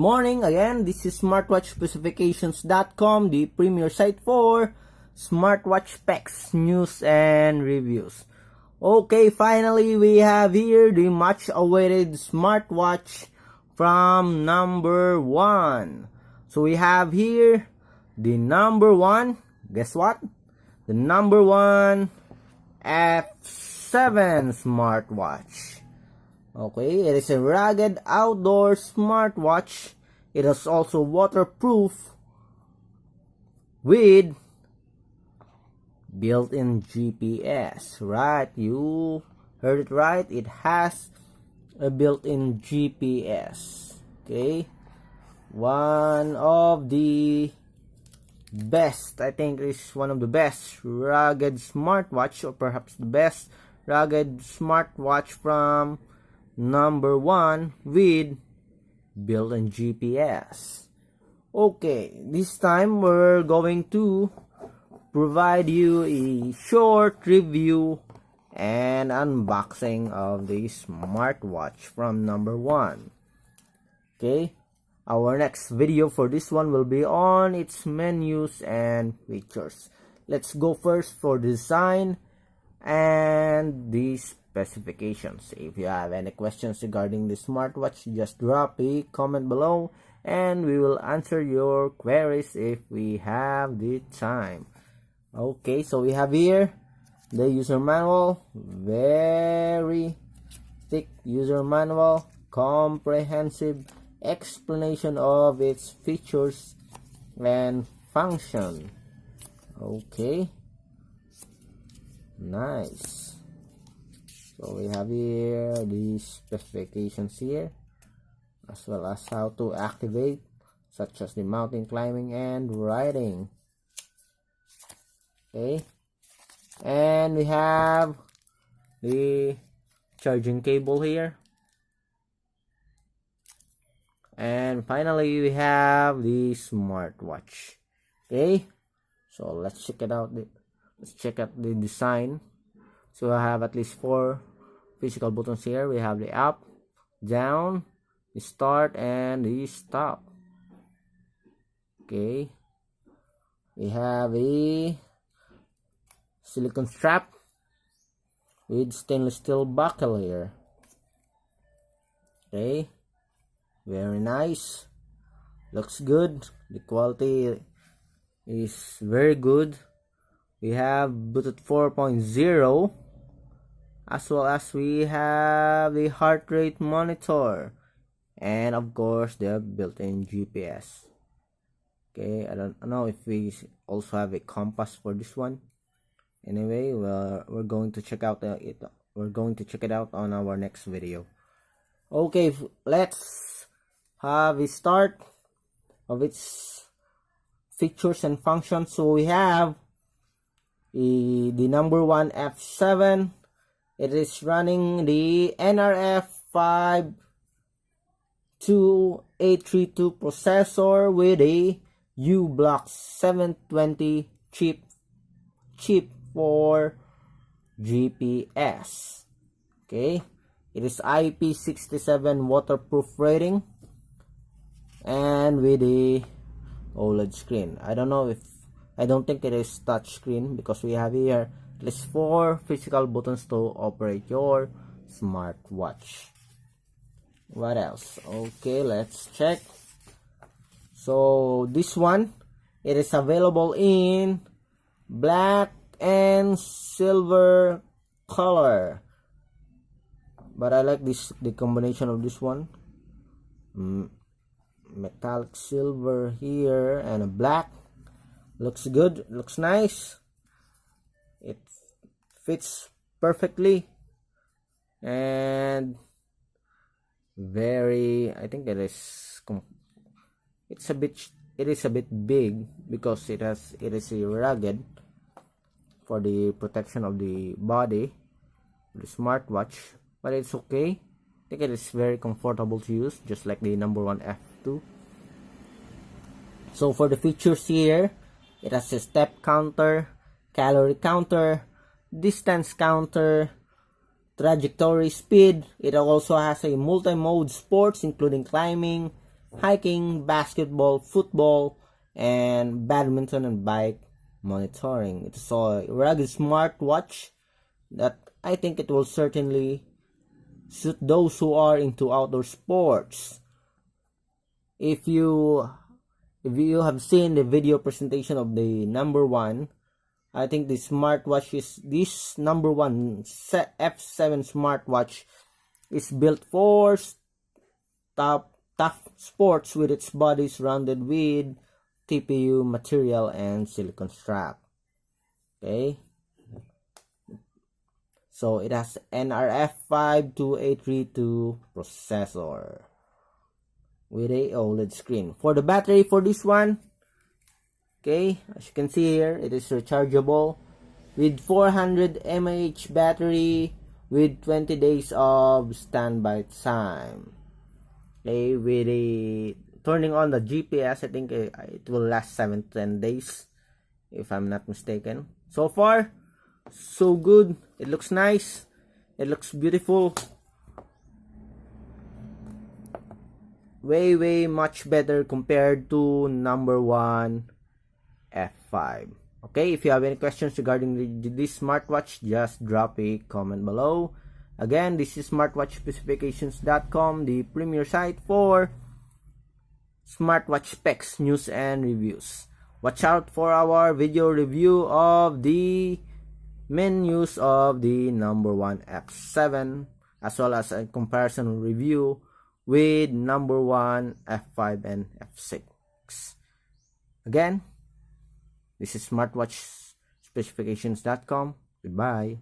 morning again. This is smartwatchspecifications.com, the premier site for smartwatch specs, news, and reviews. Okay, finally we have here the much awaited smartwatch from number one. So we have here the number one. Guess what? The number one Ip67 smartwatch. Okay, it is a rugged outdoor smartwatch. It is also waterproof with built-in GPS. Right, you heard it right. It has a built-in GPS. Okay, one of the best, I think is one of the best rugged smartwatch, or perhaps the best rugged smartwatch from number one with built-in GPS. Okay, this time we're going to provide you a short review and unboxing of the smartwatch from number one. Okay, our next video for this one will be on its menus and features. Let's go first for design and the specifications. If you have any questions regarding the smartwatch, just drop a comment below and we will answer your queries if we have the time. Okay, so we have here the user manual, very thick user manual, comprehensive explanation of its features and function. Okay, nice. So we have here the specifications here, as well as how to activate, such as the mountain climbing and riding. Okay, and we have the charging cable here, and finally we have the smartwatch. Okay, so let's check it out. Let's check out the design. So I have at least 4 physical buttons here. We have the up, down, the start, and the stop. Okay, we have a silicone strap with stainless steel buckle here. Okay, very nice, looks good, the quality is very good. We have Bluetooth 4.0, as well as we have the heart rate monitor, and of course the built-in GPS. Okay, I don't know if we also have a compass for this one. Anyway, we're going to check out it. We're going to check it out on our next video. Okay, let's have a start of its features and functions. So we have the number one Ip67. It is running the NRF 52832 processor with a U-Block 720 chip for GPS. Okay, it is Ip67 waterproof rating and with a OLED screen. I don't think it is touch screen, because we have here at least 4 physical buttons to operate your smartwatch. What else? Okay, let's check. So this one, it is available in black and silver color, but I like the combination of this one, metallic silver here and a black. Looks good, looks nice, it fits perfectly, and very, I think it is a bit big, because it is a rugged for the protection of the body, the smartwatch, but it's okay. I think it is very comfortable to use, just like the number one F2. So for the features here, it has a step counter, calorie counter, distance counter, trajectory speed. It also has a multi-mode sports, including climbing, hiking, basketball, football, and badminton and bike monitoring. It's a rugged smartwatch that I think it will certainly suit those who are into outdoor sports. If you have seen the video presentation of the number one, I think the smartwatch is this number one F7 smartwatch is built for tough sports with its body surrounded with TPU material and silicone strap. Okay, so it has NRF52832 processor with a OLED screen. For the battery for this one, okay, as you can see here, it is rechargeable with 400 mAh battery with 20 days of standby time. Okay, with a turning on the GPS, I think it will last 7 to 10 days if I'm not mistaken. So far, so good. It looks nice. It looks beautiful. Way much better compared to number one F5. Okay, if you have any questions regarding this smartwatch, just drop a comment below. Again, this is smartwatchspecifications.com, the premier site for smartwatch specs, news, and reviews. Watch out for our video review of the menus of the number one F7, as well as a comparison review with number one F5 and F6. Again, this is smartwatchspecifications.com. Goodbye.